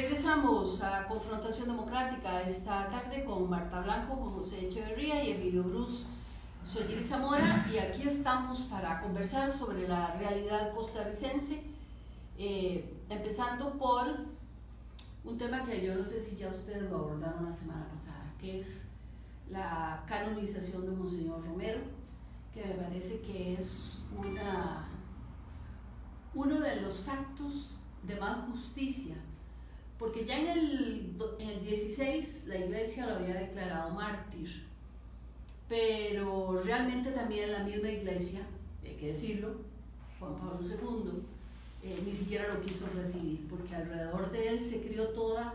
Regresamos a Confrontación Democrática esta tarde con Marta Blanco, con José Echeverría y Emilio Bruce, soy Iris Zamora, y aquí estamos para conversar sobre la realidad costarricense, empezando por un tema que yo no sé si ya ustedes lo abordaron la semana pasada, que es la canonización de Monseñor Romero, que me parece que es uno de los actos de más justicia, porque ya en el 16 la Iglesia lo había declarado mártir, pero realmente también la misma Iglesia, hay que decirlo, Juan Pablo II, ni siquiera lo quiso recibir, porque alrededor de él se creó toda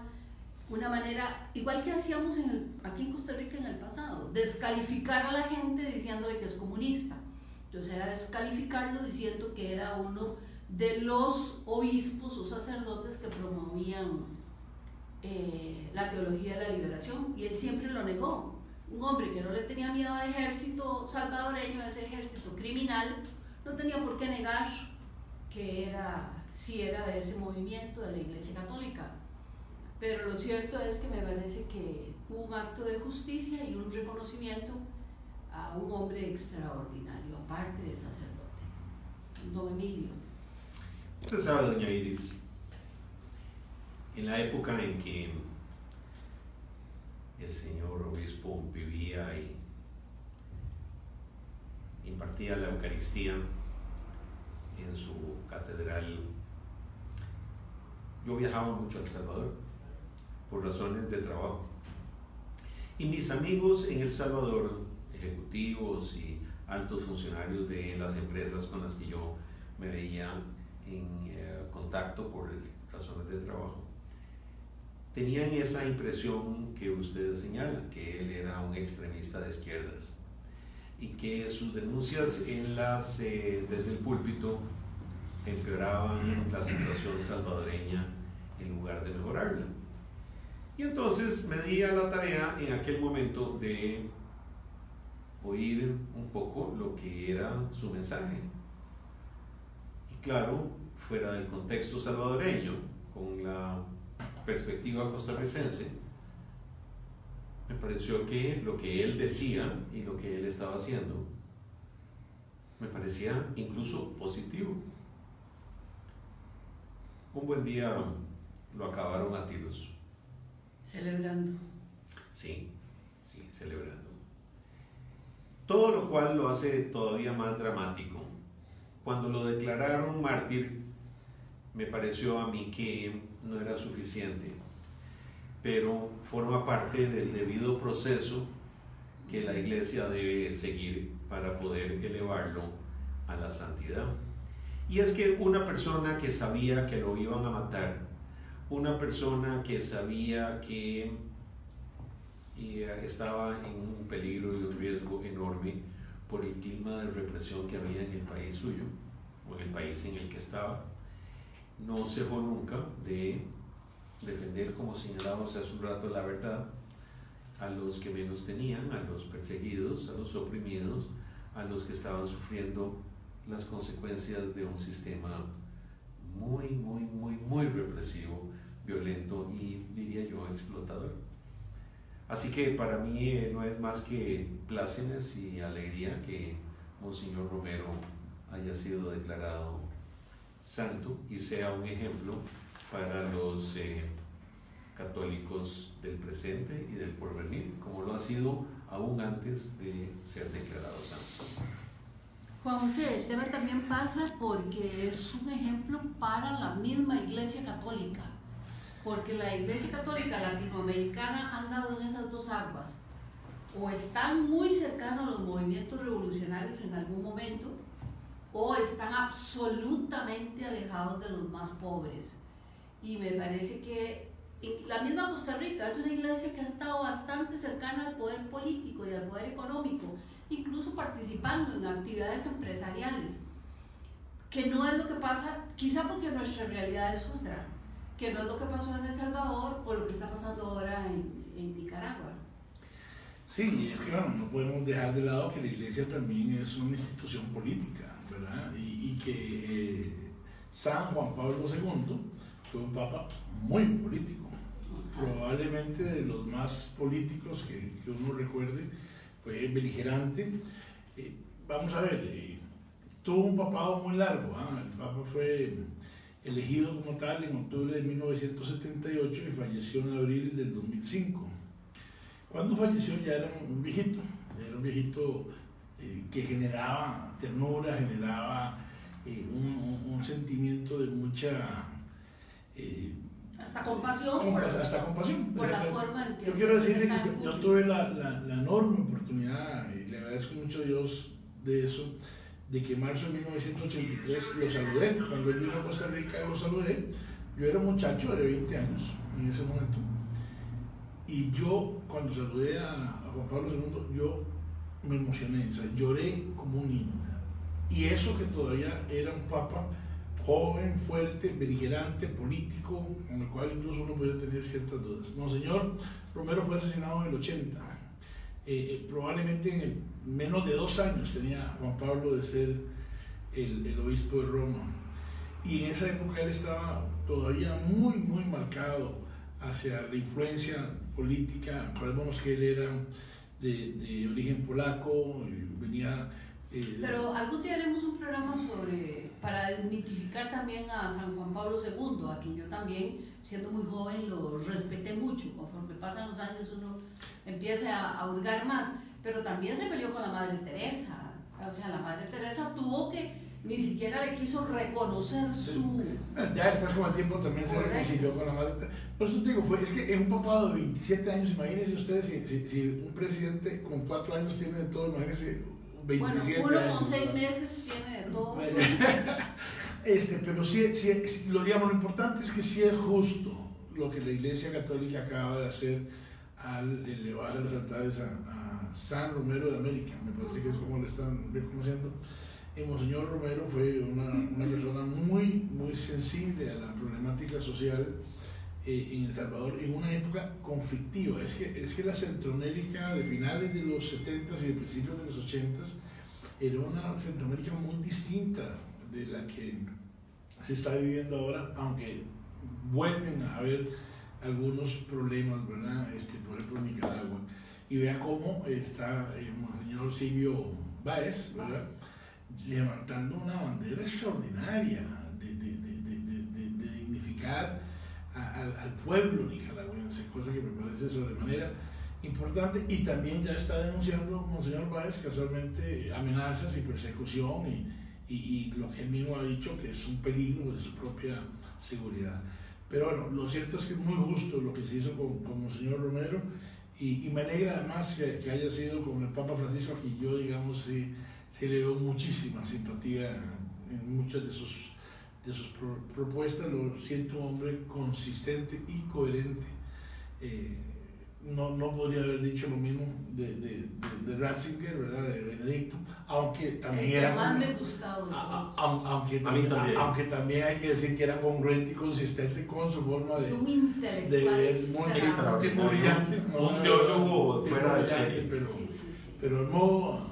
una manera, igual que hacíamos aquí en Costa Rica en el pasado, descalificar a la gente diciéndole que es comunista. Entonces era descalificarlo diciendo que era uno de los obispos o sacerdotes que promovían la teología de la liberación, y él siempre lo negó. Un hombre que no le tenía miedo al ejército salvadoreño, a ese ejército criminal, no tenía por qué negar que si era de ese movimiento de la Iglesia Católica. Pero lo cierto es que me parece que hubo un acto de justicia y un reconocimiento a un hombre extraordinario, aparte de sacerdote, don Emilio. Usted sabe, doña Iris, en la época en que el señor obispo vivía y impartía la Eucaristía en su catedral, yo viajaba mucho a El Salvador por razones de trabajo, y mis amigos en El Salvador, ejecutivos y altos funcionarios de las empresas con las que yo me veía en contacto por razones de trabajo, tenían esa impresión que ustedes señalan, que él era un extremista de izquierdas y que sus denuncias desde el púlpito empeoraban la situación salvadoreña en lugar de mejorarla. Y entonces me di a la tarea en aquel momento de oír un poco lo que era su mensaje. Y claro, fuera del contexto salvadoreño, con la perspectiva costarricense, me pareció que lo que él decía y lo que él estaba haciendo me parecía incluso positivo. Un buen día lo acabaron a tiros. Celebrando. Sí, celebrando. Todo lo cual lo hace todavía más dramático. Cuando lo declararon mártir, me pareció a mí que no era suficiente, pero forma parte del debido proceso que la Iglesia debe seguir para poder elevarlo a la santidad. Y es que una persona que sabía que lo iban a matar, una persona que sabía que estaba en un peligro y un riesgo enorme por el clima de represión que había en el país suyo, o en el país en el que estaba, no cejó nunca de defender, como señalábamos hace un rato, la verdad a los que menos tenían, a los perseguidos, a los oprimidos, a los que estaban sufriendo las consecuencias de un sistema muy represivo, violento y, diría yo, explotador. Así que para mí no es más que plácemes y alegría que Monseñor Romero haya sido declarado santo y sea un ejemplo para los católicos del presente y del porvenir, como lo ha sido aún antes de ser declarado santo. Juan José, el tema también pasa porque es un ejemplo para la misma Iglesia Católica, porque la Iglesia Católica latinoamericana ha andado en esas dos aguas, o están muy cercanos a los movimientos revolucionarios en algún momento, o están absolutamente alejados de los más pobres. Y me parece que la misma Costa Rica es una iglesia que ha estado bastante cercana al poder político y al poder económico, incluso participando en actividades empresariales, que no es lo que pasa, quizá porque nuestra realidad es otra, que no es lo que pasó en El Salvador o lo que está pasando ahora en Nicaragua. Sí, es que bueno, no podemos dejar de lado que la iglesia también es una institución política, ¿verdad? Y que San Juan Pablo II fue un papa muy político, probablemente de los más políticos que uno recuerde, fue beligerante. Vamos a ver, tuvo un papado muy largo, el papa fue elegido como tal en octubre de 1978 y falleció en abril del 2005. Cuando falleció ya era un viejito, que generaba ternura, generaba un sentimiento de mucha... hasta compasión. Por la forma en que... Yo quiero decirle que yo tuve la enorme oportunidad, y le agradezco mucho a Dios de eso, de que en marzo de 1983 lo saludé. Cuando él vino a Costa Rica lo saludé. Yo era un muchacho de 20 años en ese momento. Y yo, cuando saludé a Juan Pablo II, yo me emocioné, o sea, lloré como un niño. Y eso que todavía era un papa joven, fuerte, beligerante, político, con el cual incluso uno podía tener ciertas dudas. Monseñor Romero fue asesinado en el 80. Probablemente en menos de 2 años tenía Juan Pablo de ser el obispo de Roma. Y en esa época él estaba todavía muy, muy marcado hacia la influencia política. Recordemos que él era de origen polaco, venía... Pero algún día haremos un programa para desmitificar también a San Juan Pablo II, a quien yo también, siendo muy joven, lo respeté mucho. Conforme pasan los años uno empieza a hurgar más, pero también se peleó con la Madre Teresa. O sea, la Madre Teresa tuvo que, ni siquiera le quiso reconocer su... Ya después con el tiempo también se reconcilió con la Madre Teresa. Por eso te digo, es que en un papado de 27 años, imagínense ustedes, si un presidente con 4 años tiene de todo, imagínense 27 bueno, años. Uno con 6 meses tiene de todo. Pero sí, lo importante es que sí es justo lo que la Iglesia Católica acaba de hacer al elevar a los altares a San Romero de América, me parece que es como le están reconociendo. Monseñor Romero fue una persona muy, muy sensible a la problemática social en El Salvador en una época conflictiva. Es que la Centroamérica de finales de los 70s y de principios de los 80s era una Centroamérica muy distinta de la que se está viviendo ahora, aunque vuelven a haber algunos problemas, ¿verdad? Por ejemplo, en Nicaragua. Y vea cómo está el Monseñor Silvio Báez, ¿verdad? Levantando una bandera extraordinaria de dignificar al pueblo nicaragüense, cosa que me parece sobremanera importante. Y también ya está denunciando Monseñor Báez casualmente amenazas y persecución y lo que él mismo ha dicho que es un peligro de su propia seguridad. Pero bueno, lo cierto es que es muy justo lo que se hizo con Monseñor Romero y me alegra además que haya sido con el Papa Francisco, a quien yo, digamos, sí le veo muchísima simpatía en muchas de sus propuestas. Lo siento un hombre consistente y coherente. No podría haber dicho lo mismo de Ratzinger, ¿verdad? De Benedicto, aunque también era más me gustado, aunque también hay que decir que era congruente y consistente con su forma de un intelectual muy brillante, un teólogo fuera de serie, pero el modo,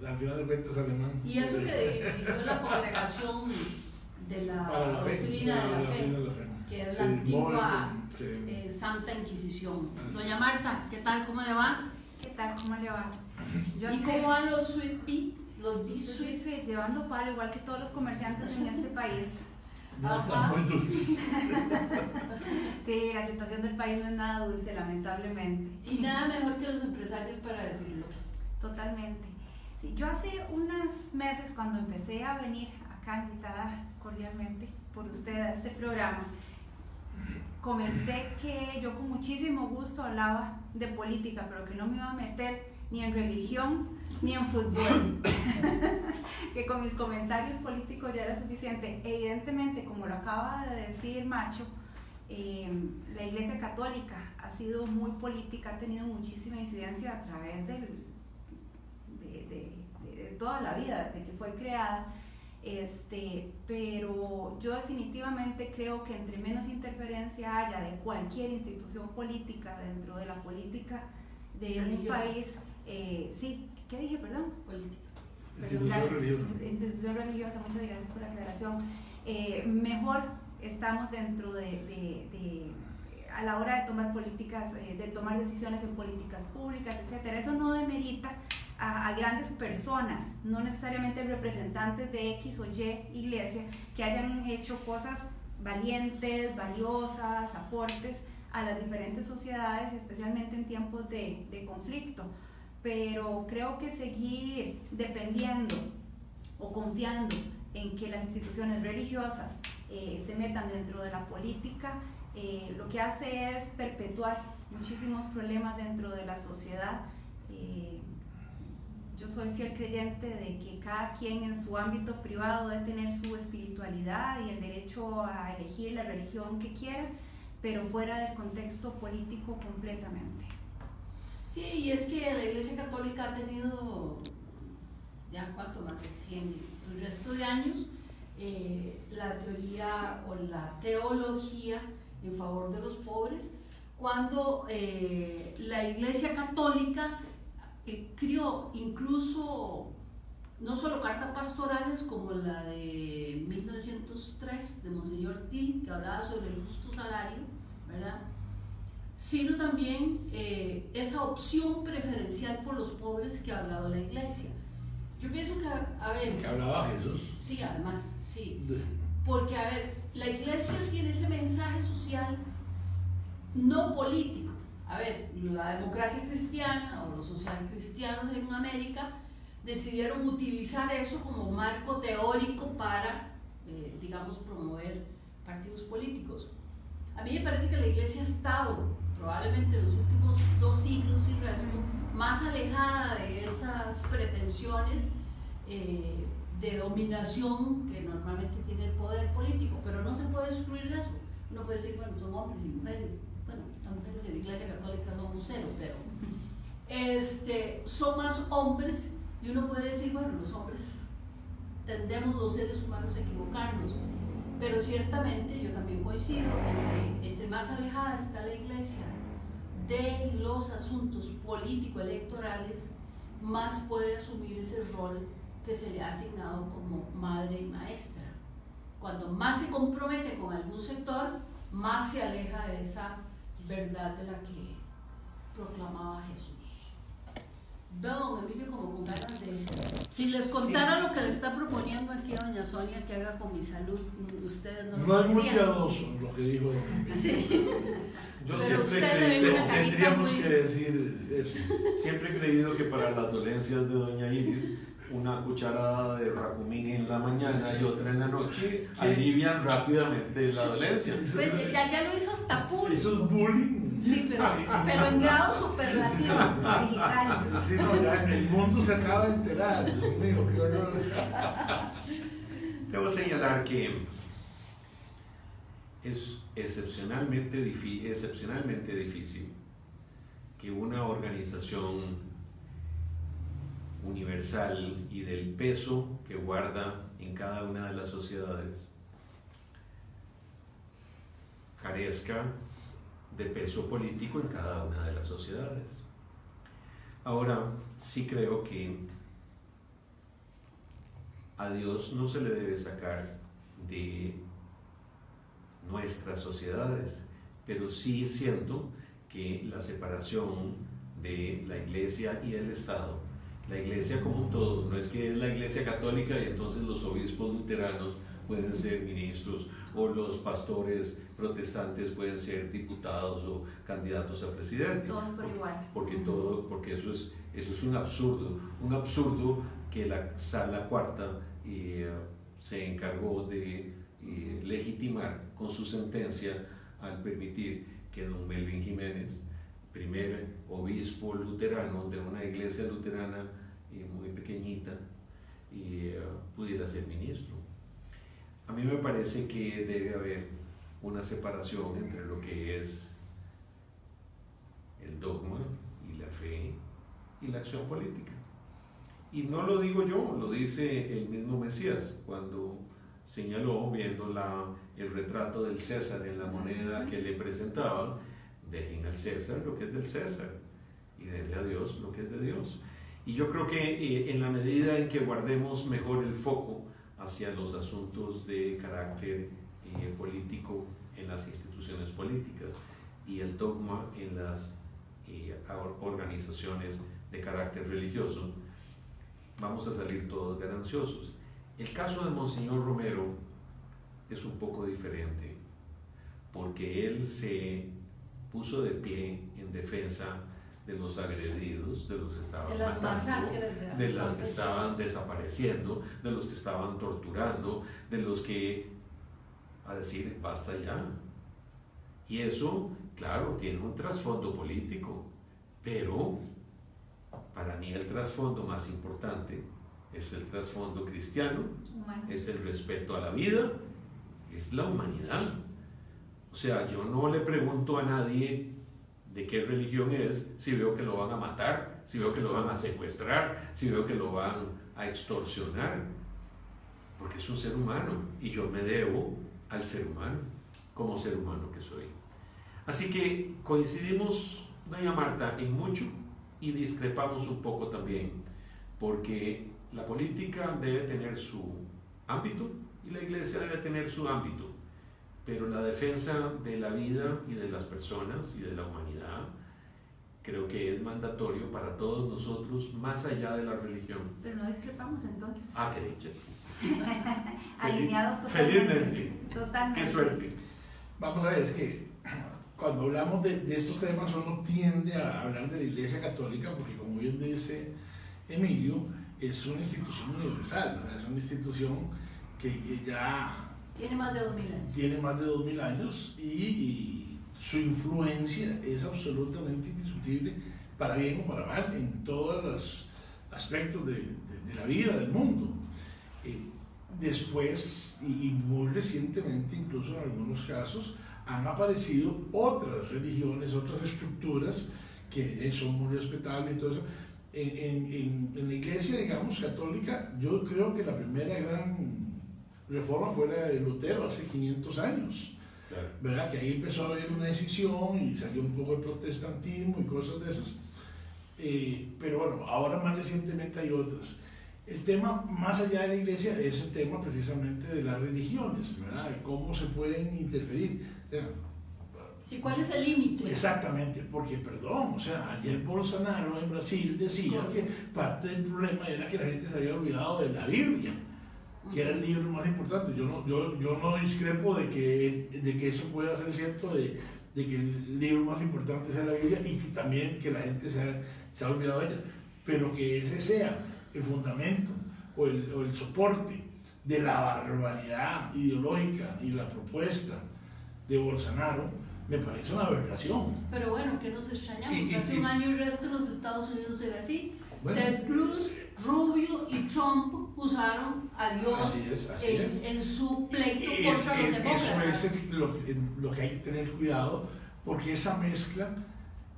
al final de cuentas, alemán. Y eso que dirigió la congregación de la doctrina de la fe, que es la antigua Santa Inquisición. Doña Marta, ¿qué tal? ¿Cómo le va? ¿Qué tal? ¿Cómo le va? ¿Y cómo van los Sweet Pea? Los Sweet, llevando palo, igual que todos los comerciantes en este país. No están muy dulces. Sí, la situación del país no es nada dulce, lamentablemente. Y nada mejor que los empresarios para decirlo. Totalmente. Sí, yo hace unos meses, cuando empecé a venir acá, invitada cordialmente por usted a este programa, comenté que yo con muchísimo gusto hablaba de política, pero que no me iba a meter ni en religión ni en fútbol. Que con mis comentarios políticos ya era suficiente. Evidentemente, como lo acaba de decir Macho, la Iglesia Católica ha sido muy política, ha tenido muchísima incidencia a través de toda la vida, desde que fue creada. Pero yo definitivamente creo que entre menos interferencia haya de cualquier institución política dentro de la política de un país, sí, ¿qué dije? Perdón. Institución religiosa. Institución religiosa, muchas gracias por la aclaración. Mejor estamos dentro a la hora de tomar políticas, de tomar decisiones en políticas públicas, etcétera. Eso no demerita a grandes personas, no necesariamente representantes de X o Y iglesia, que hayan hecho cosas valientes, valiosas, aportes a las diferentes sociedades, especialmente en tiempos de conflicto. Pero creo que seguir dependiendo o confiando en que las instituciones religiosas se metan dentro de la política, lo que hace es perpetuar muchísimos problemas dentro de la sociedad. Yo soy fiel creyente de que cada quien en su ámbito privado debe tener su espiritualidad y el derecho a elegir la religión que quiera, pero fuera del contexto político completamente. Sí, y es que la Iglesia Católica ha tenido ya más de 100 el resto de años la teoría o la teología en favor de los pobres, cuando la Iglesia Católica crió incluso no solo cartas pastorales como la de 1903 de Monseñor Til, que hablaba sobre el justo salario, ¿verdad?, sino también esa opción preferencial por los pobres que ha hablado la Iglesia. Yo pienso que, a ver... ¿Que hablaba Jesús? Sí, además, sí. Porque, a ver, la Iglesia tiene ese mensaje social no político. A ver, la democracia cristiana o los social cristianos en América decidieron utilizar eso como marco teórico para, digamos, promover partidos políticos. A mí me parece que la Iglesia ha estado probablemente en los últimos 2 siglos y resto más alejada de esas pretensiones de dominación que normalmente tiene el poder político, pero no se puede excluir de eso. Uno puede decir, bueno, son hombres y mujeres, bueno, las mujeres en la Iglesia Católica son 0, pero son más hombres, y uno puede decir, bueno, los hombres tendemos los seres humanos a equivocarnos, pero ciertamente yo también coincido en que entre más alejada está la Iglesia de los asuntos político-electorales, más puede asumir ese rol que se le ha asignado como madre y maestra. Cuando más se compromete con algún sector, más se aleja de esa verdad de la que proclamaba Jesús. Veo a don Emilio como con ganas de... Si les contara lo que le está proponiendo aquí a doña Sonia que haga con mi salud, ustedes no lo No es muy creerían. piadoso lo que dijo don Emilio. Sí. Yo Pero siempre tendríamos que decir eso. Siempre he creído que para las dolencias de doña Iris, una cucharada de racumín en la mañana y otra en la noche alivian rápidamente la dolencia. Pues ya lo hizo hasta público. Eso es bullying. Sí, pero en grado superlativo. Digital. Sí, no, ya el mundo se acaba de enterar. Dios mío, qué horror. Debo señalar que es excepcionalmente difícil que una organización universal y del peso que guarda en cada una de las sociedades carezca de peso político en cada una de las sociedades. Ahora, sí creo que a Dios no se le debe sacar de nuestras sociedades, pero sí siento que la separación de la Iglesia y el Estado, la Iglesia como un todo, no es que es la Iglesia católica y entonces los obispos luteranos pueden ser ministros o los pastores protestantes pueden ser diputados o candidatos a presidente. Todos por igual. Porque eso es un absurdo que la Sala Cuarta se encargó de legitimar con su sentencia al permitir que don Melvin Jiménez, primer obispo luterano de una iglesia luterana muy pequeñita, pudiera ser ministro. A mí me parece que debe haber una separación entre lo que es el dogma y la fe y la acción política. Y no lo digo yo, lo dice el mismo Mesías cuando señaló, viendo el retrato del César en la moneda que le presentaban: dejen al César lo que es del César y denle a Dios lo que es de Dios. Y yo creo que en la medida en que guardemos mejor el foco hacia los asuntos de carácter político en las instituciones políticas y el dogma en las organizaciones de carácter religioso, vamos a salir todos gananciosos. El caso de Monseñor Romero es un poco diferente, porque él se puso de pie en defensa de los agredidos, de los que estaban matando, de los que estaban desapareciendo, de los que estaban torturando, de los que, a decir, basta ya. Y eso, claro, tiene un trasfondo político, pero para mí el trasfondo más importante es el trasfondo cristiano, es el respeto a la vida, es la humanidad. O sea, yo no le pregunto a nadie de qué religión es si veo que lo van a matar, si veo que lo van a secuestrar, si veo que lo van a extorsionar, porque es un ser humano y yo me debo al ser humano, como ser humano que soy. Así que coincidimos, doña Marta, en mucho y discrepamos un poco también, porque la política debe tener su ámbito y la iglesia debe tener su ámbito, pero la defensa de la vida y de las personas y de la humanidad creo que es mandatorio para todos nosotros, más allá de la religión. Pero no discrepamos entonces. Ah, qué dicha. Alineados totalmente. Felizmente. Totalmente. Qué suerte. Vamos a ver, es que cuando hablamos de estos temas uno tiende a hablar de la Iglesia Católica porque, como bien dice Emilio, es una institución universal, o sea, es una institución que ya tiene más de 2000 años. Tiene más de 2000 años y su influencia es absolutamente indiscutible, para bien o para mal, en todos los aspectos de la vida del mundo. Después, y muy recientemente, incluso en algunos casos, han aparecido otras religiones, otras estructuras que son muy respetables y todo eso. En la iglesia, digamos, católica, yo creo que la primera gran reforma fue la de Lutero hace 500 años, claro. ¿Verdad? Que ahí empezó a haber una decisión y salió un poco el protestantismo y cosas de esas. Pero bueno, ahora más recientemente hay otras. El tema más allá de la iglesia es el tema precisamente de las religiones, ¿verdad? De cómo se pueden interferir. O sea, sí, ¿cuál es el límite? Exactamente, porque perdón, o sea, ayer Bolsonaro en Brasil decía que parte del problema era que la gente se había olvidado de la Biblia, que era el libro más importante. Yo no discrepo de que eso pueda ser cierto, de que el libro más importante sea la Biblia y que también que la gente se ha olvidado de ella, pero que ese sea el fundamento o el soporte de la barbaridad ideológica y la propuesta de Bolsonaro, me parece una aberración. Pero bueno, ¿qué nos extrañamos? Hace un año y resto en los Estados Unidos era así. Bueno, Ted Cruz, Rubio y Trump usaron a Dios en su pleito contra los demócratas. Eso es lo que hay que tener cuidado, porque esa mezcla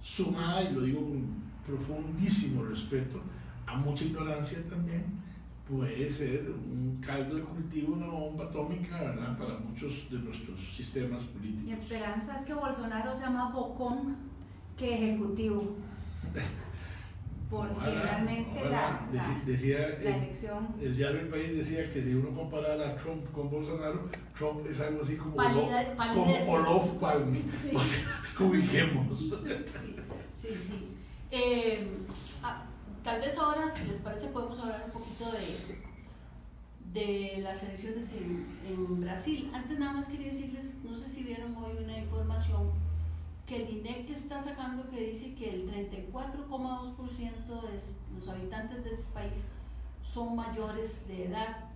sumada, y lo digo con profundísimo respeto, a mucha ignorancia también, puede ser un caldo de cultivo, una bomba atómica, ¿verdad?, para muchos de nuestros sistemas políticos. Mi esperanza es que Bolsonaro sea más bocón que ejecutivo. Porque realmente la elección... El diario El País decía que si uno comparara a Trump con Bolsonaro, Trump es algo así como Olof Palme. Sí. O sea, ubiquemos. Sí. Tal vez ahora, si les parece, podemos hablar un poquito de las elecciones en Brasil. Antes nada más quería decirles, no sé si vieron hoy una información que el INEC está sacando que dice que el 34,2% de los habitantes de este país son mayores de edad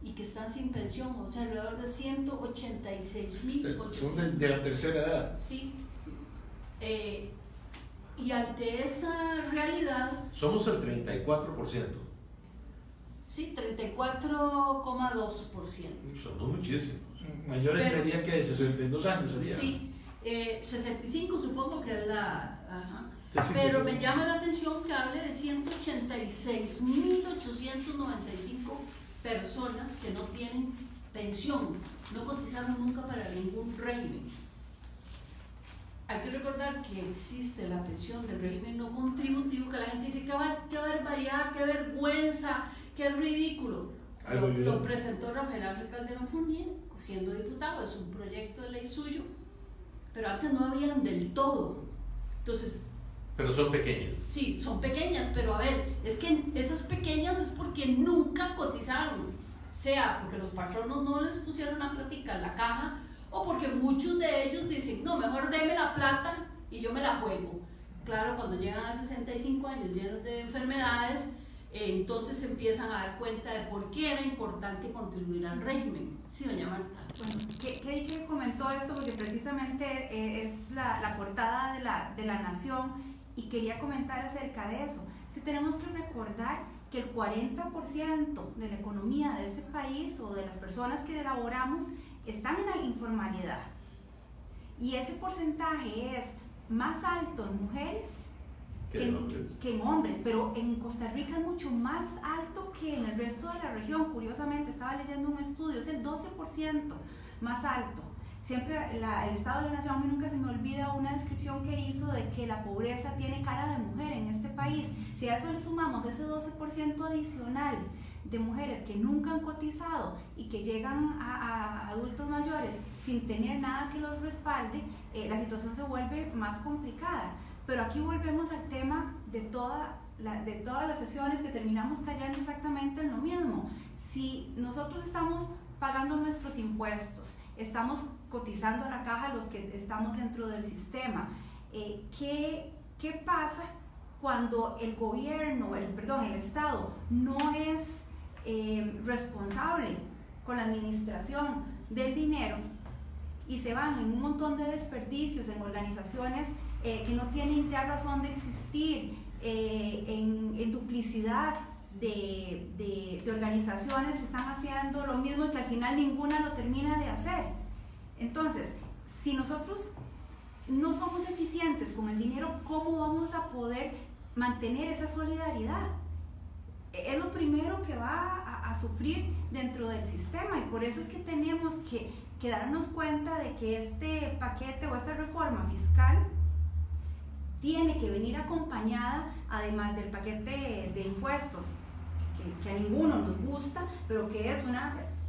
y que están sin pensión, o sea, alrededor de 186,000. Son de la tercera edad. Sí. Y ante esa realidad... Somos el 34%. Sí, 34,2%. Somos muchísimos. Mayores sería que de 62 años sería. Sí, 65 supongo que es la... Ajá. Pero me llama la atención que hable de 186,895 personas que no tienen pensión, no cotizaron nunca para ningún régimen. Hay que recordar que existe la pensión del régimen no contributivo, que la gente dice qué barbaridad, qué vergüenza, qué ridículo. Algo lo presentó Rafael Ángel Calderón Fournier, siendo diputado, es un proyecto de ley suyo, pero antes no habían del todo. Entonces, pero son pequeñas. Sí, son pequeñas, pero a ver, es que esas pequeñas es porque nunca cotizaron, sea porque los patronos no les pusieron a plática en la caja, o porque muchos de ellos dicen, no, mejor deme la plata y yo me la juego. Claro, cuando llegan a 65 años llenos de enfermedades, entonces se empiezan a dar cuenta de por qué era importante contribuir al régimen. Sí, doña Marta. Bueno, qué dicho que comentó esto, porque precisamente es la portada de la Nación, y quería comentar acerca de eso. Que tenemos que recordar que el 40% de la economía de este país, o de las personas que elaboramos, están en la informalidad. Y ese porcentaje es más alto en mujeres que en hombres, pero en Costa Rica es mucho más alto que en el resto de la región. Curiosamente, estaba leyendo un estudio, es el 12% más alto. Siempre el Estado de la Nación, a mí nunca se me olvida una descripción que hizo de que la pobreza tiene cara de mujer en este país. Si a eso le sumamos ese 12% adicional de mujeres que nunca han cotizado y que llegan a adultos mayores sin tener nada que los respalde, la situación se vuelve más complicada. Pero aquí volvemos al tema de todas las sesiones, que terminamos cayendo exactamente en lo mismo. Si nosotros estamos pagando nuestros impuestos, estamos cotizando a la caja los que estamos dentro del sistema, ¿qué pasa cuando el gobierno, el Estado no es responsable con la administración del dinero y se van en un montón de desperdicios en organizaciones que no tienen ya razón de existir, en duplicidad de organizaciones que están haciendo lo mismo y que al final ninguna lo termina de hacer? Entonces, si nosotros no somos eficientes con el dinero, ¿cómo vamos a poder mantener esa solidaridad? Es lo primero que va a sufrir dentro del sistema, y por eso es que tenemos que darnos cuenta de que este paquete o esta reforma fiscal tiene que venir acompañada, además del paquete de impuestos, que a ninguno nos gusta, pero que es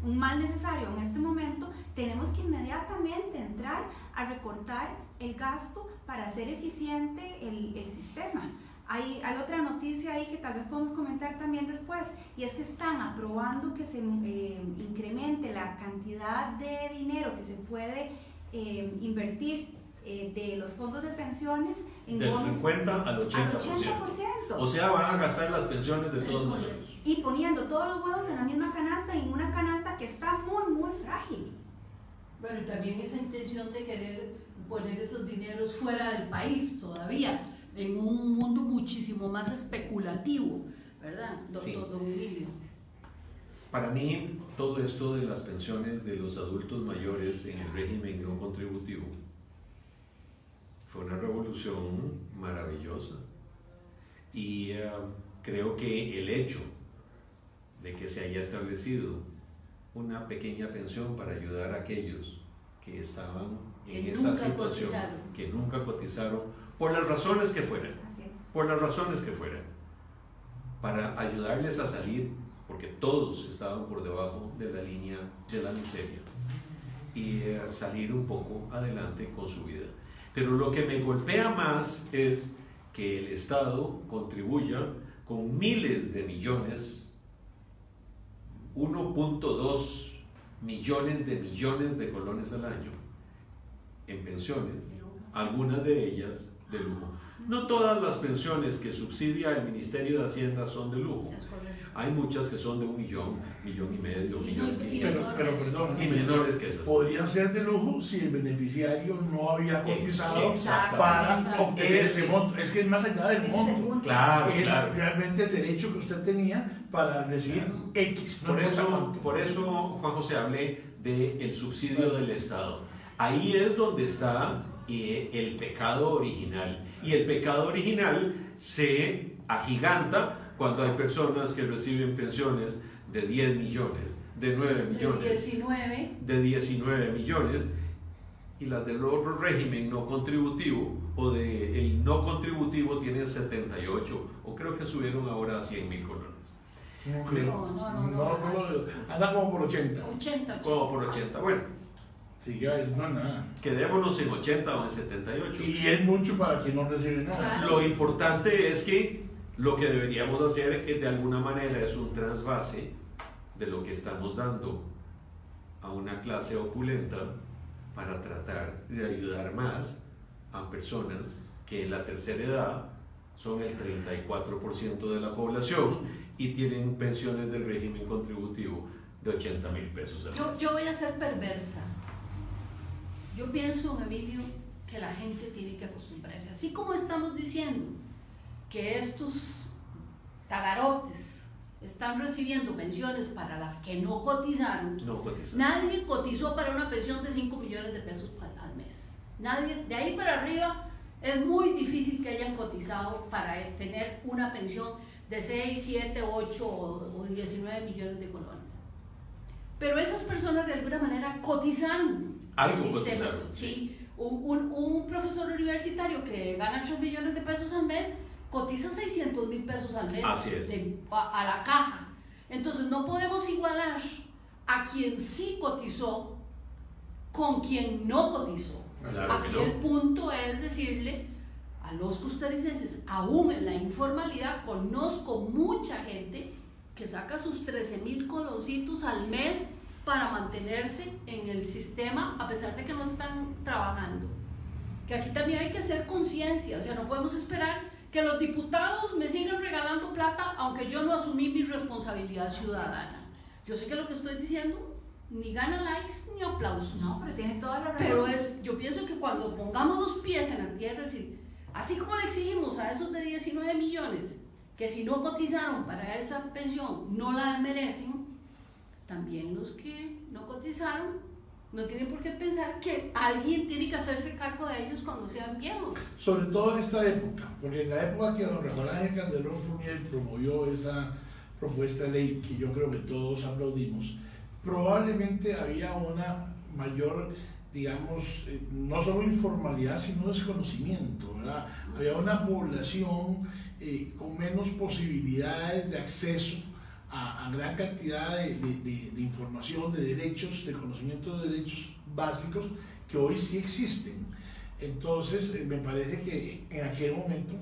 un mal necesario en este momento. Tenemos que inmediatamente entrar a recortar el gasto para hacer eficiente el sistema. Hay otra noticia ahí que tal vez podemos comentar también después, y es que están aprobando que se incremente la cantidad de dinero que se puede invertir de los fondos de pensiones en del bonos, 50 al 80%. O sea, van a gastar las pensiones de todos nosotros. Y poniendo todos los huevos en la misma canasta, y en una canasta que está muy, muy frágil. Bueno, y también esa intención de querer poner esos dineros fuera del país todavía, en un mundo muchísimo más especulativo, ¿verdad, Sí. Don Emilio? Para mí, todo esto de las pensiones de los adultos mayores en el régimen no contributivo fue una revolución maravillosa, y creo que el hecho de que se haya establecido una pequeña pensión para ayudar a aquellos que estaban en esa situación, que nunca cotizaron, por las razones que fueran, para ayudarles a salir, porque todos estaban por debajo de la línea de la miseria, y salir un poco adelante con su vida. Pero lo que me golpea más es que el Estado contribuya con miles de millones, 1.2 millones de colones al año en pensiones, algunas de ellas de lujo. No todas las pensiones que subsidia el Ministerio de Hacienda son de lujo. Hay muchas que son de 1 millón, 1,5 millones, pero perdón, y menores que esas. Podrían ser de lujo si el beneficiario no había cotizado para obtener ese monto. Es que es más allá del monto. Claro, es claro. realmente el derecho que usted tenía para recibir X. No Por eso, Juan José, hablé del subsidio del Estado. Ahí es donde está el pecado original. Y el pecado original se agiganta cuando hay personas que reciben pensiones de 10 millones, de 9 millones, de 19 millones, y las del otro régimen no contributivo, o el no contributivo, tienen 78, o creo que subieron ahora a 100,000 colones. No creo. No. Anda como por 80. 80. Como por 80. Bueno, Sí, ya es no nada. quedémonos en 80 o en 78. Y es mucho para quien no recibe nada. Claro. Lo importante es que lo que deberíamos hacer es de alguna manera es un trasvase de lo que estamos dando a una clase opulenta para tratar de ayudar más a personas que en la tercera edad son el 34% de la población y tienen pensiones del régimen contributivo de 80,000 pesos al mes. Yo voy a ser perversa. Yo pienso, Emilio, que la gente tiene que acostumbrarse. Así como estamos diciendo que estos tagarotes están recibiendo pensiones para las que no cotizaron. No cotizan. Nadie cotizó para una pensión de 5 millones de pesos al mes. Nadie, de ahí para arriba es muy difícil que hayan cotizado para tener una pensión de 6, 7, 8 o 19 millones de colones. Pero esas personas de alguna manera cotizaron. Algo al sistema. cotizaron, Sí. Un profesor universitario que gana 8 millones de pesos al mes cotiza 600,000 pesos al mes Así es. a la caja. Entonces no podemos igualar a quien sí cotizó con quien no cotizó. Claro Aquí que no. el punto es decirle a los costarricenses, aún en la informalidad, conozco mucha gente que saca sus 13,000 coloncitos al mes para mantenerse en el sistema a pesar de que no están trabajando. Que aquí también hay que hacer conciencia, o sea, no podemos esperar que los diputados me sigan regalando plata aunque yo no asumí mi responsabilidad ciudadana. Yo sé que lo que estoy diciendo ni gana likes ni aplausos. No, pero tiene toda la razón. Pero yo pienso que cuando pongamos los pies en la tierra, es decir, así como le exigimos a esos de 19 millones que si no cotizaron para esa pensión no la merecen, también los que no cotizaron no tienen por qué pensar que alguien tiene que hacerse cargo de ellos cuando sean viejos. Sobre todo en esta época, porque en la época que don Rafael Ángel Calderón Fournier promovió esa propuesta de ley que yo creo que todos aplaudimos, probablemente había una mayor, digamos, no solo informalidad, sino desconocimiento, ¿verdad? Había una población con menos posibilidades de acceso a gran cantidad de información, de derechos, de conocimiento de derechos básicos que hoy sí existen. Entonces, me parece que en aquel momento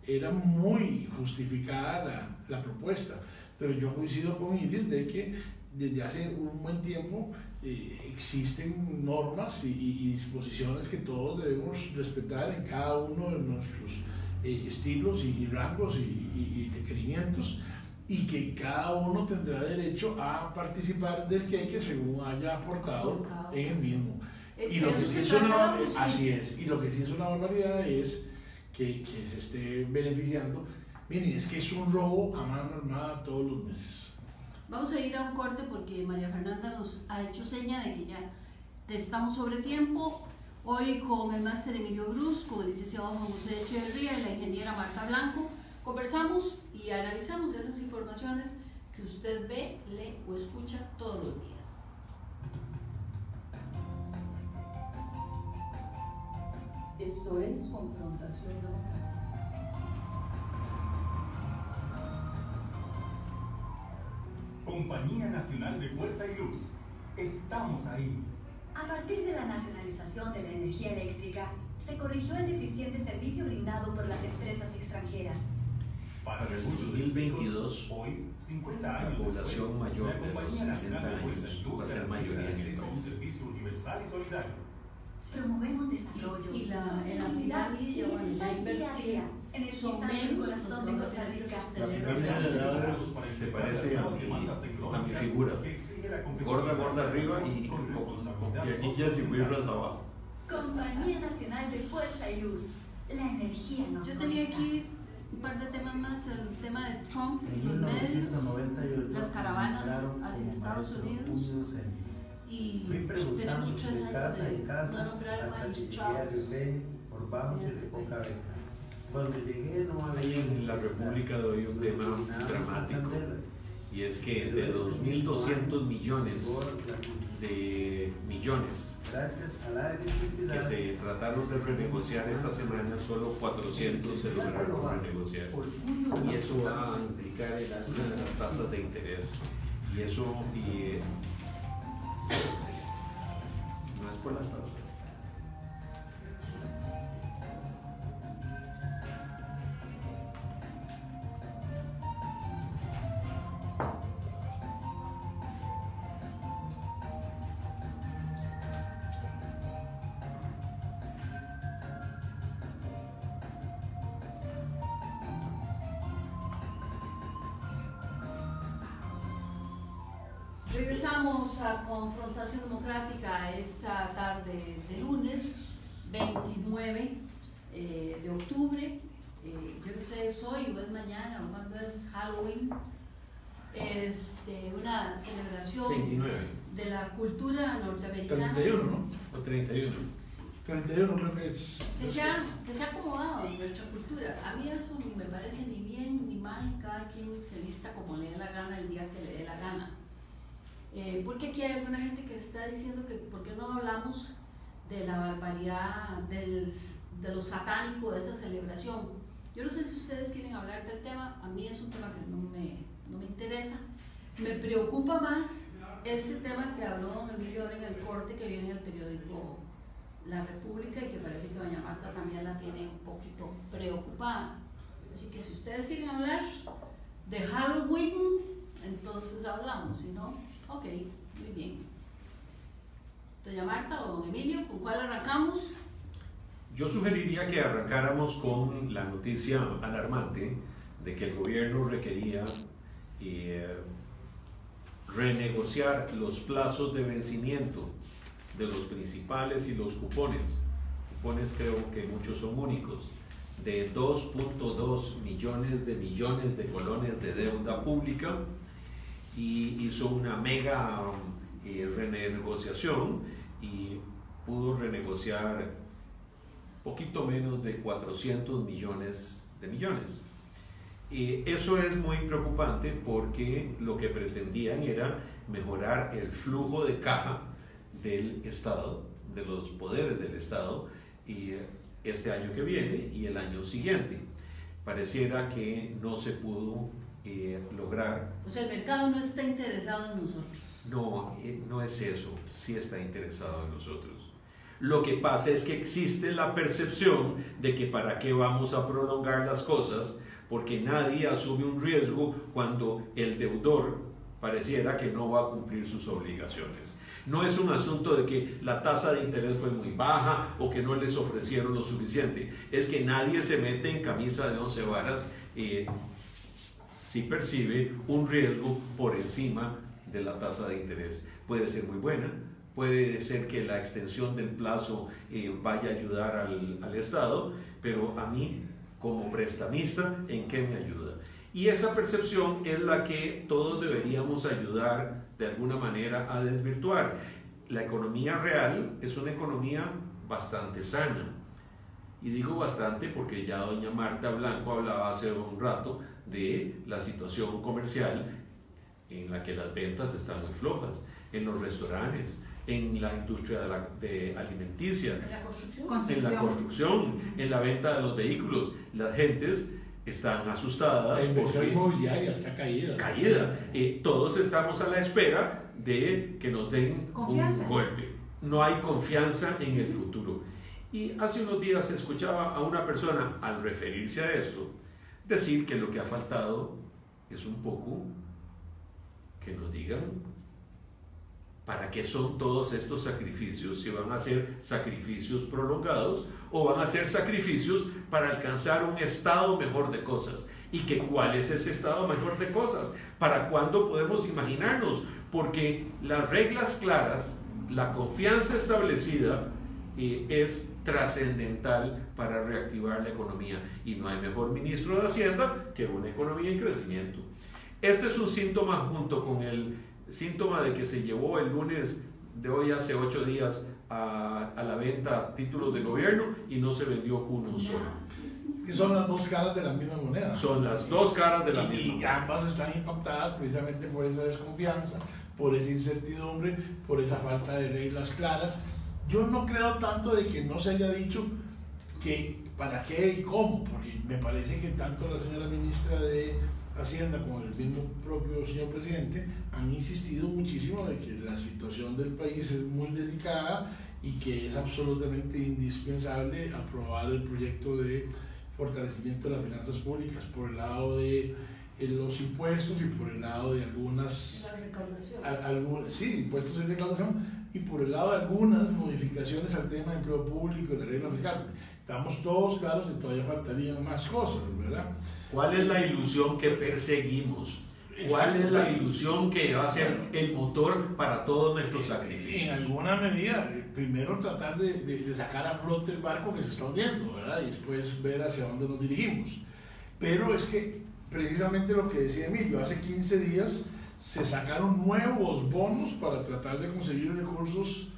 era muy justificada la propuesta, pero yo coincido con Iris de que desde hace un buen tiempo existen normas y disposiciones que todos debemos respetar en cada uno de nuestros estilos y rangos y requerimientos, y que cada uno tendrá derecho a participar del queque según haya aportado en el mismo. Y lo que sí es una, así es, y lo que sí es una barbaridad es que se esté beneficiando. Miren, es que es un robo a mano armada todos los meses. Vamos a ir a un corte porque María Fernanda nos ha hecho seña de que ya estamos sobre tiempo. Hoy con el máster Emilio Brus, con el licenciado Juan José Echeverría y la ingeniera Marta Blanco, conversamos y analizamos esas informaciones que usted ve, lee o escucha todos los días. Esto es Confrontación Democrática. Compañía Nacional de Fuerza y Luz. Estamos ahí. A partir de la nacionalización de la energía eléctrica, se corrigió el deficiente servicio brindado por las empresas extranjeras. Para el el 2022, hoy, 50 la años población después, mayor la de los Compañía 60 Nacional de Fuerza y años Luz va a ser garantiza mayoría en el acceso a un país. servicio universal y solidario. Promovemos desarrollo, Y la sostenibilidad y pirámide, bueno, ya bienestar día a día, son energizando el menos corazón de Costa Rica. La pirámide de edades se parece a mi figura. Gorda, gorda arriba y con piernillas y birras abajo. Compañía Nacional de Fuerza y Luz. La energía nos Yo tenía conecta. aquí un par de temas más, el tema de Trump y los medios, las caravanas hacia Estados Unidos, y tenemos 3 años de no nombrar a Mike Chávez. Cuando llegué no había Ahí en la República de hoy un tema dramático y es que de 2.200 millones gracias a la electricidad que se trataron de renegociar esta semana, solo 400 se lograron renegociar. Y eso va a implicar el alza de las tasas de interés. Y eso no es por las tasas. Regresamos a Confrontación Democrática esta tarde de lunes 29 de octubre. Yo no sé, es hoy o es mañana o cuando es Halloween. Una celebración 29. de la cultura norteamericana. 31, ¿no? O 31. 31 creo que es. Que se ha acomodado en nuestra cultura. A mí eso ni me parece ni bien ni mal, cada quien se lista como le dé la gana el día que le dé la gana. Porque aquí hay alguna gente que está diciendo que por qué no hablamos de la barbaridad, de lo satánico de esa celebración. Yo no sé si ustedes quieren hablar del tema, a mí es un tema que no me interesa. Me preocupa más ese tema que habló don Emilio ahora en el corte que viene en el periódico La República y que parece que doña Marta también la tiene un poquito preocupada. Así que si ustedes quieren hablar de Halloween, entonces hablamos, si no, ok, muy bien. Doña Marta o don Emilio, ¿con cuál arrancamos? Yo sugeriría que arrancáramos con la noticia alarmante de que el gobierno requería renegociar los plazos de vencimiento de los principales y los cupones. Cupones creo que muchos son únicos, de 2.2 millones de colones de deuda pública, y hizo una mega renegociación y pudo renegociar poquito menos de 400 millones de millones. Eso es muy preocupante porque lo que pretendían era mejorar el flujo de caja del Estado, de los poderes del Estado, y este año que viene y el año siguiente. Pareciera que no se pudo lograr. O sea, el mercado no está interesado en nosotros. No, no es eso, sí está interesado en nosotros. Lo que pasa es que existe la percepción de que para qué vamos a prolongar las cosas, porque nadie asume un riesgo cuando el deudor pareciera que no va a cumplir sus obligaciones. No es un asunto de que la tasa de interés fue muy baja o que no les ofrecieron lo suficiente, es que nadie se mete en camisa de 11 varas si percibe un riesgo por encima de la tasa de interés. Puede ser muy buena, puede ser que la extensión del plazo vaya a ayudar al Estado, pero a mí como prestamista, ¿en qué me ayuda? Y esa percepción es la que todos deberíamos ayudar de alguna manera a desvirtuar. La economía real es una economía bastante sana. Y digo bastante porque ya doña Marta Blanco hablaba hace un rato de la situación comercial en la que las ventas están muy flojas, en los restaurantes, en la industria de alimenticia, ¿En la construcción? en la construcción, en la venta de los vehículos. Las gentes están asustadas. La inversión porque inmobiliaria está caída. Todos estamos a la espera de que nos den Confianza. un golpe. No hay confianza en el futuro. Y hace unos días escuchaba a una persona, al referirse a esto, decir que lo que ha faltado es un poco que nos digan para qué son todos estos sacrificios, si van a ser sacrificios prolongados o van a ser sacrificios para alcanzar un estado mejor de cosas. ¿Y que cuál es ese estado mejor de cosas? ¿Para cuándo podemos imaginarnos? Porque las reglas claras, la confianza establecida es trascendental para reactivar la economía, y no hay mejor ministro de Hacienda que una economía en crecimiento. Este es un síntoma, junto con el síntoma de que se llevó el lunes de hoy hace 8 días a la venta títulos de gobierno y no se vendió uno solo. que son las dos caras de la misma moneda. Son las dos caras de la misma Y moneda. ambas están impactadas precisamente por esa desconfianza, por esa incertidumbre, por esa falta de reglas claras. Yo no creo tanto de que no se haya dicho que para qué y cómo, porque me parece que tanto la señora ministra de Hacienda como el mismo propio señor presidente han insistido muchísimo de que la situación del país es muy delicada y que es absolutamente indispensable aprobar el proyecto de fortalecimiento de las finanzas públicas por el lado de los impuestos y por el lado de algunas... La recaudación. Sí, impuestos y recaudación, y por el lado de algunas modificaciones al tema de empleo público y la regla fiscal. Estamos todos claros que todavía faltarían más cosas, ¿verdad? ¿Cuál es la ilusión que perseguimos? ¿Cuál es la ilusión que va a ser el motor para todos nuestros sacrificios? En alguna medida, primero tratar de sacar a flote el barco que se está hundiendo, ¿verdad? Y después ver hacia dónde nos dirigimos. Pero es que precisamente lo que decía Emilio, hace 15 días se sacaron nuevos bonos para tratar de conseguir recursos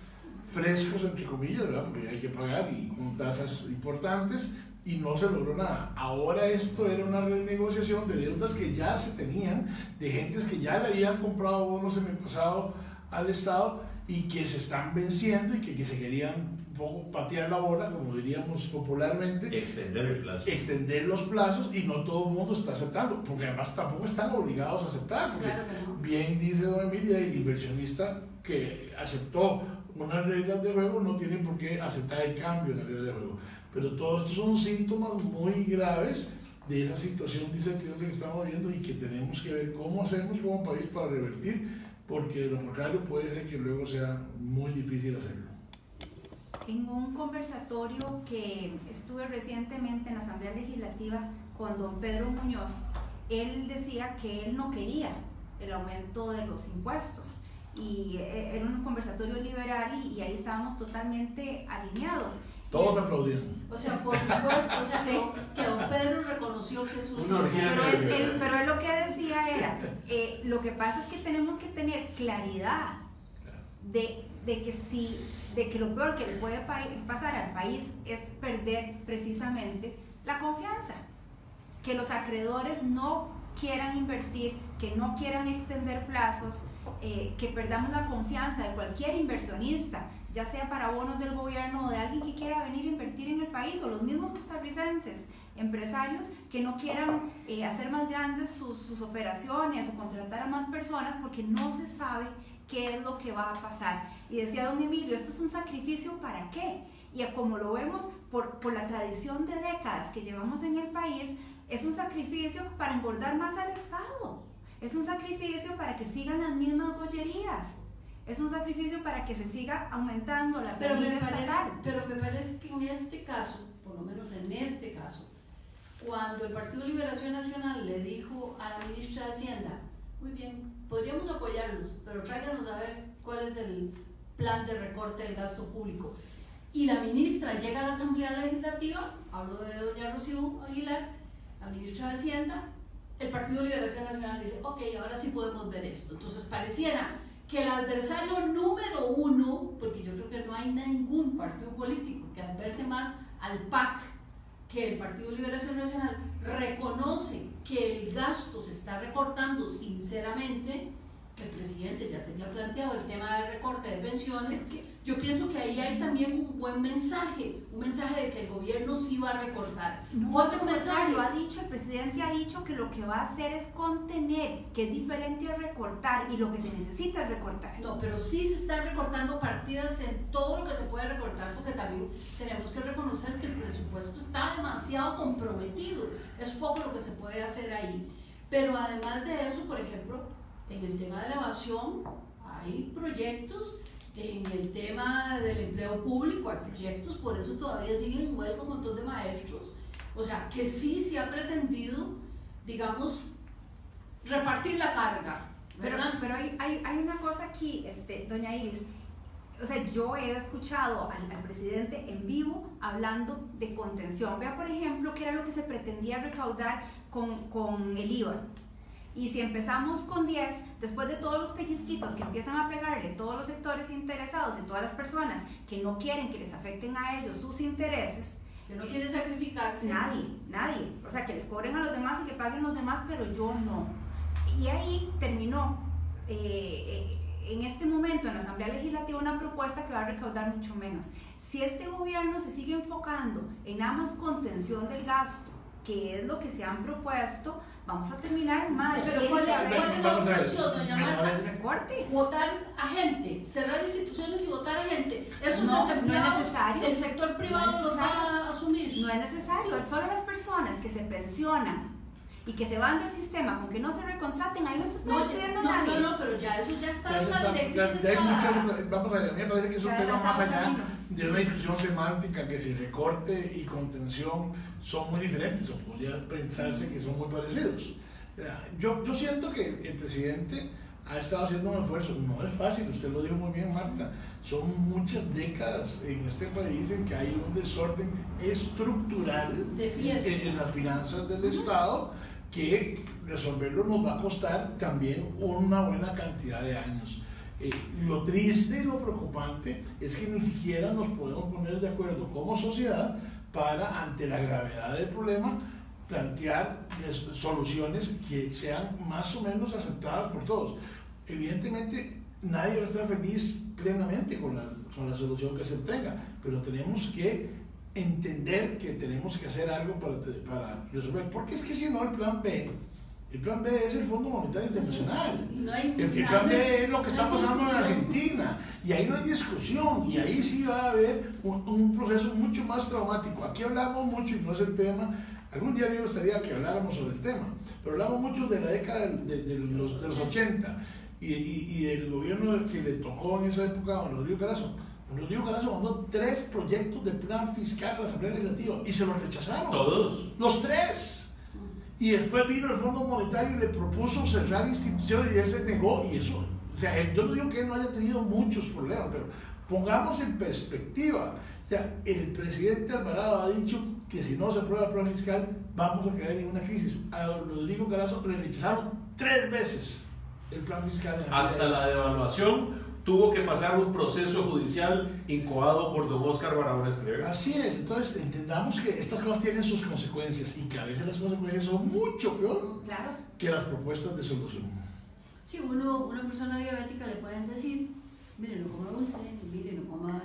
frescos, entre comillas, ¿verdad? Porque hay que pagar y con tasas importantes, y no se logró nada. Ahora esto era una renegociación de deudas que ya se tenían, de gentes que ya le habían comprado bonos en el pasado al Estado y que se están venciendo y que se querían un poco patear la bola, como diríamos popularmente. Extender el plazo. Extender los plazos, y no todo el mundo está aceptando, porque además tampoco están obligados a aceptar, porque Claro que no. bien dice don Emilia, el inversionista que aceptó unas reglas de juego no tiene por qué aceptar el cambio en las reglas de juego. Pero todos estos son síntomas muy graves de esa situación de incertidumbre que estamos viendo y que tenemos que ver cómo hacemos como país para revertir, porque de lo contrario puede ser que luego sea muy difícil hacerlo. En un conversatorio que estuve recientemente en la Asamblea Legislativa con don Pedro Muñoz, él decía que él no quería el aumento de los impuestos, y era un conversatorio liberal y ahí estábamos totalmente alineados. Todos aplaudían. O sea, por supuesto, o sea, que don Pedro reconoció que es Una orgía. Pero él lo que decía era, lo que pasa es que tenemos que tener claridad de que lo peor que le puede pasar al país es perder precisamente la confianza, que los acreedores no quieran invertir, que no quieran extender plazos, que perdamos la confianza de cualquier inversionista, ya sea para bonos del gobierno o de alguien que quiera venir a invertir en el país, o los mismos costarricenses, empresarios que no quieran hacer más grandes sus operaciones o contratar a más personas porque no se sabe qué es lo que va a pasar. Y decía don Emilio, esto es un sacrificio ¿para qué? Y como lo vemos por la tradición de décadas que llevamos en el país, es un sacrificio para engordar más al Estado, es un sacrificio para que sigan las mismas gollerías, es un sacrificio para que se siga aumentando la planilla estatal. Pero me parece que en este caso, por lo menos en este caso, cuando el Partido Liberación Nacional le dijo a la ministra de Hacienda, muy bien, podríamos apoyarlos, pero tráiganos a ver cuál es el plan de recorte del gasto público. Y la ministra llega a la Asamblea Legislativa, hablo de doña Rocío Aguilar, la ministra de Hacienda, el Partido Liberación Nacional dice, ok, ahora sí podemos ver esto. Entonces pareciera que el adversario número uno, porque yo creo que no hay ningún partido político que adverse más al PAC que el Partido Liberación Nacional, reconoce que el gasto se está recortando sinceramente, que el presidente ya tenía planteado el tema del recorte de pensiones. Yo pienso que ahí hay también un buen mensaje, un mensaje de que el gobierno sí va a recortar. Otro mensaje. El presidente ha dicho que lo que va a hacer es contener, que es diferente a recortar, y lo que se necesita es recortar. No, pero sí se están recortando partidas en todo lo que se puede recortar, porque también tenemos que reconocer que el presupuesto está demasiado comprometido, es poco lo que se puede hacer ahí. Pero además de eso, por ejemplo, en el tema de la evasión hay proyectos. En el tema del empleo público hay proyectos, por eso todavía siguen en huelga un montón de maestros. O sea, que sí se ha pretendido, digamos, repartir la carga, ¿verdad? Pero hay una cosa aquí, doña Iris. O sea, yo he escuchado al presidente en vivo hablando de contención. Vea, por ejemplo, qué era lo que se pretendía recaudar con el IVA. Y si empezamos con 10, después de todos los pellizquitos que empiezan a pegarle todos los sectores interesados y todas las personas que no quieren que les afecten a ellos sus intereses, Que no quiere sacrificarse. Nadie. O sea, que les cobren a los demás y que paguen los demás, pero yo no. Y ahí terminó en este momento en la Asamblea Legislativa una propuesta que va a recaudar mucho menos. Si este gobierno se sigue enfocando en nada más contención del gasto, que es lo que se han propuesto, vamos a terminar mal. Pero ¿cuál es la opción, doña Marta? Recorte. Votar a gente, cerrar instituciones y votar a gente. Eso No es necesario. El sector privado los va a asumir. No es necesario. Solo las personas que se pensionan y que se van del sistema con que no se recontraten, ahí no se está despidiendo nadie. No, pero ya eso ya está, esa directriz ya hay está. vamos a ver, a mí me parece que es un tema más allá de una discusión semántica, que si recorte y contención son muy diferentes, o podría pensarse que son muy parecidos. Yo siento que el presidente ha estado haciendo un esfuerzo, no es fácil, usted lo dijo muy bien, Marta, son muchas décadas en este país en que hay un desorden estructural en las finanzas del Estado, que resolverlo nos va a costar también una buena cantidad de años. Lo triste y lo preocupante es que ni siquiera nos podemos poner de acuerdo como sociedad para, ante la gravedad del problema, plantear soluciones que sean más o menos aceptadas por todos. Evidentemente nadie va a estar feliz plenamente con la solución que se obtenga, pero tenemos que entender que tenemos que hacer algo para resolver, porque es que si no el plan B es el Fondo Monetario Internacional. El plan B es lo que está pasando en Argentina, y ahí no hay discusión, y ahí sí va a haber un proceso mucho más traumático. Aquí hablamos mucho, y no es el tema, algún día me gustaría que habláramos sobre el tema, pero hablamos mucho de la década de los 80 y del gobierno que le tocó en esa época a Rodrigo Carazo. Rodrigo Carazo mandó 3 proyectos de plan fiscal a la Asamblea Legislativa y se los rechazaron. ¿Todos? Los 3. Y después vino el Fondo Monetario y le propuso cerrar instituciones y él se negó. Y eso, o sea, yo no digo que él no haya tenido muchos problemas, pero pongamos en perspectiva. O sea, el presidente Alvarado ha dicho que si no se aprueba el plan fiscal vamos a caer en una crisis. A Rodrigo Carazo le rechazaron 3 veces el plan fiscal. Hasta la devaluación tuvo que pasar un proceso judicial incoado por don Óscar Barahona Estrella. Así es, entonces entendamos que estas cosas tienen sus consecuencias y que a veces las consecuencias son mucho peor que las propuestas de solución. Sí, una persona diabética le pueden decir, mire, no coma dulce, mire, no coma,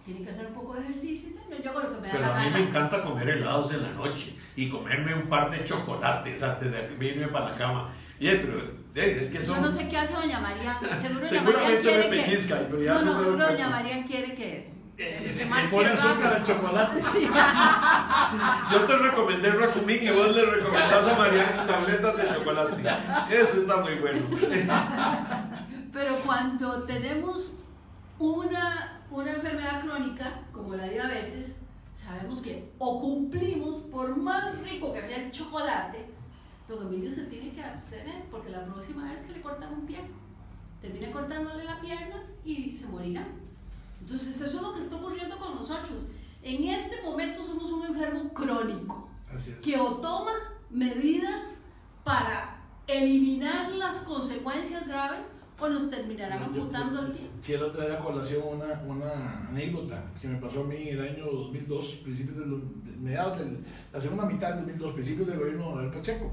tiene que hacer un poco de ejercicio, yo hago lo que me da la gana. Pero a mí me encanta comer helados en la noche y comerme un par de chocolates antes de irme para la cama. Pero es que son... Yo no sé qué hace doña María. Seguramente me pellizca. Seguro doña María quiere que se marche pone azúcar al chocolate. Sí. Yo te recomendé el Racumín y vos le recomendás a María tabletas de chocolate. Eso está muy bueno. Pero cuando tenemos una enfermedad crónica como la diabetes, sabemos que o cumplimos, por más rico que sea el chocolate, don Emilio se tiene que abstener, porque la próxima vez que le cortan un pie, termina cortándole la pierna y se morirá. Entonces eso es lo que está ocurriendo con nosotros. En este momento somos un enfermo crónico que o toma medidas para eliminar las consecuencias graves o nos terminarán amputando el pie. Quiero traer a colación una anécdota que me pasó a mí en el año 2002, mediados de la segunda mitad del 2002, principios del gobierno de Don Abel Pacheco.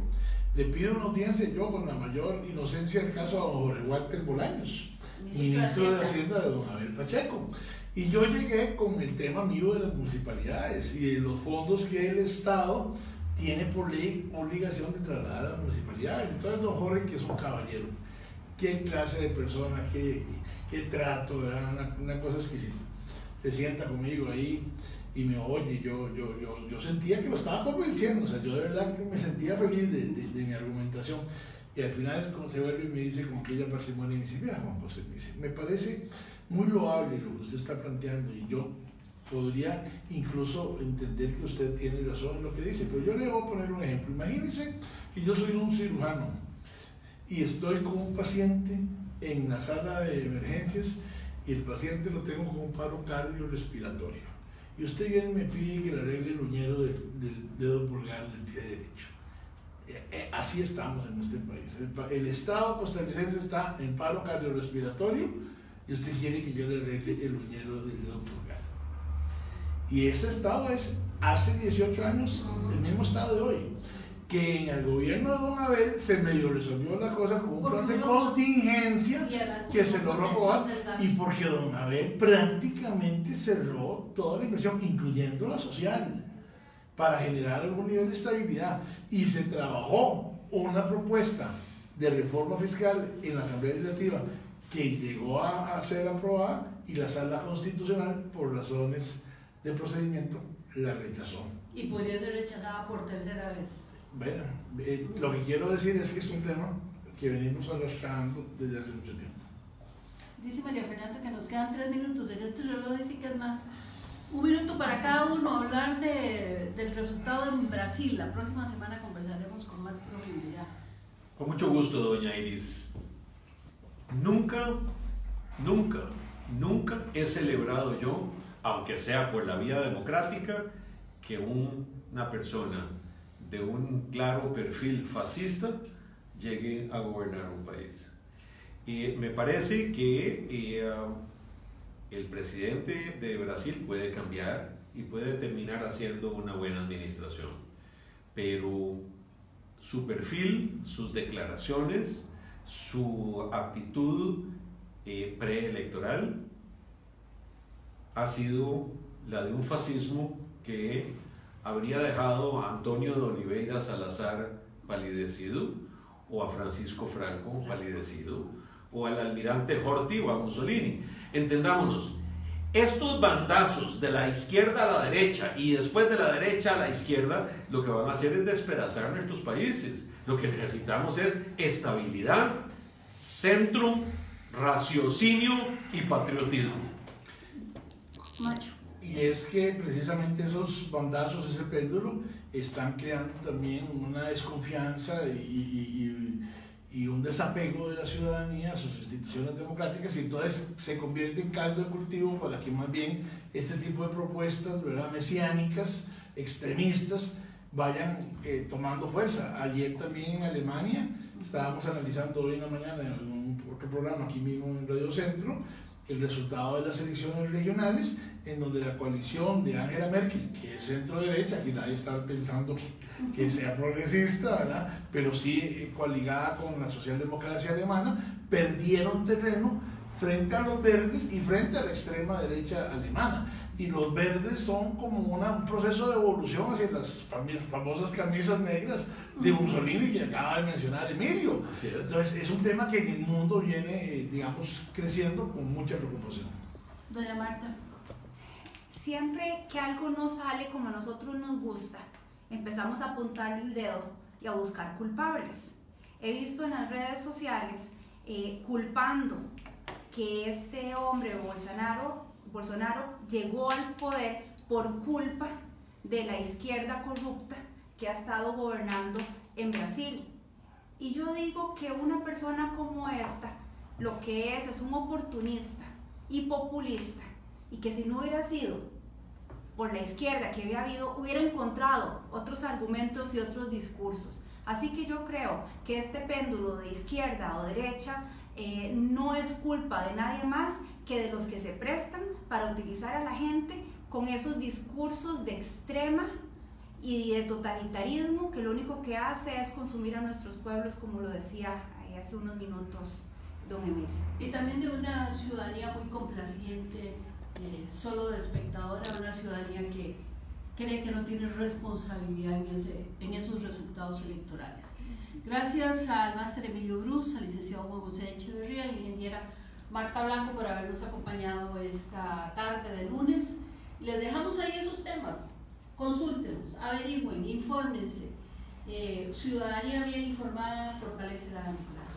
Le pido una audiencia yo con la mayor inocencia el caso a don Jorge Walter Bolaños, ministro de Hacienda de Don Abel Pacheco. Y yo llegué con el tema mío de las municipalidades y de los fondos que el Estado tiene por ley obligación de trasladar a las municipalidades. Entonces don Jorge, que es un caballero, qué clase de persona, qué trato, ¿verdad? Una cosa exquisita. Se sienta conmigo ahí y me oye, yo sentía que lo estaba convenciendo, o sea, yo de verdad que me sentía feliz de mi argumentación. Y al final se vuelve y me dice con aquella parsimonia y me dice, mira Juan José, me parece muy loable lo que usted está planteando y yo podría incluso entender que usted tiene razón en lo que dice, pero yo le voy a poner un ejemplo. Imagínense que yo soy un cirujano y estoy con un paciente en la sala de emergencias y el paciente lo tengo con un paro cardiorrespiratorio. Y usted viene y me pide que le arregle el uñero del dedo pulgar del pie derecho. Así estamos en este país. El Estado costarricense está en paro cardiorrespiratorio y usted quiere que yo le arregle el uñero del dedo pulgar. Y ese estado es hace 18 años el mismo estado de hoy. Que en el gobierno de Don Abel se medio resolvió la cosa con un plan de contingencia que se logró aprobar, y porque Don Abel prácticamente cerró toda la inversión, incluyendo la social, para generar algún nivel de estabilidad, y se trabajó una propuesta de reforma fiscal en la Asamblea Legislativa que llegó a ser aprobada, y la Sala Constitucional, por razones de procedimiento, la rechazó. Y podría ser rechazada por tercera vez. Bueno, lo que quiero decir es que es un tema que venimos arrastrando desde hace mucho tiempo. Dice María Fernanda que nos quedan 3 minutos. En este reloj dice que es más 1 minuto para cada uno hablar del resultado en Brasil. La próxima semana conversaremos con más profundidad. Con mucho gusto, doña Iris. Nunca he celebrado yo, aunque sea por la vía democrática, que una persona de un claro perfil fascista llegue a gobernar un país. Y me parece que el presidente de Brasil puede cambiar y puede terminar haciendo una buena administración, pero su perfil, sus declaraciones, su actitud preelectoral ha sido la de un fascismo que habría dejado a Antonio de Oliveira Salazar palidecido, o a Francisco Franco palidecido, o al almirante Horthy o a Mussolini. Entendámonos, estos bandazos de la izquierda a la derecha y después de la derecha a la izquierda, lo que van a hacer es despedazar nuestros países. Lo que necesitamos es estabilidad, centro, raciocinio y patriotismo. Macho. Y es que precisamente esos bandazos, ese péndulo, están creando también una desconfianza y un desapego de la ciudadanía a sus instituciones democráticas, y entonces se convierte en caldo de cultivo para que más bien este tipo de propuestas, ¿verdad?, mesiánicas, extremistas, vayan tomando fuerza. Ayer también en Alemania, estábamos analizando hoy en la mañana en otro programa aquí mismo en Radio Centro, el resultado de las elecciones regionales, en donde la coalición de Angela Merkel, que es centro derecha, que nadie está pensando que sea progresista, ¿verdad?, pero sí coaligada con la socialdemocracia alemana, perdieron terreno frente a los verdes y frente a la extrema derecha alemana. Y los verdes son como un proceso de evolución hacia las famosas camisas negras de Mussolini que acaba de mencionar Emilio. Entonces es un tema que en el mundo viene, digamos, creciendo con mucha preocupación. Doña Marta. Siempre que algo no sale como a nosotros nos gusta, empezamos a apuntar el dedo y a buscar culpables. He visto en las redes sociales culpando que este hombre Bolsonaro llegó al poder por culpa de la izquierda corrupta que ha estado gobernando en Brasil. Y yo digo que una persona como esta lo que es un oportunista y populista, y que si no hubiera sido por la izquierda que había habido, hubiera encontrado otros argumentos y otros discursos. Así que yo creo que este péndulo de izquierda o derecha no es culpa de nadie más que de los que se prestan para utilizar a la gente con esos discursos de extrema y de totalitarismo, que lo único que hace es consumir a nuestros pueblos, como lo decía hace unos minutos don Emilio. Y también de una ciudadanía muy complaciente, solo de espectadora, una ciudadanía que cree que no tiene responsabilidad en esos resultados electorales. Gracias al máster Emilio Bruz, al licenciado Juan José Echeverría, a la ingeniera Marta Blanco por habernos acompañado esta tarde de lunes. Les dejamos ahí esos temas, consúltenlos, averigüen, infórmense. Ciudadanía bien informada fortalece la democracia.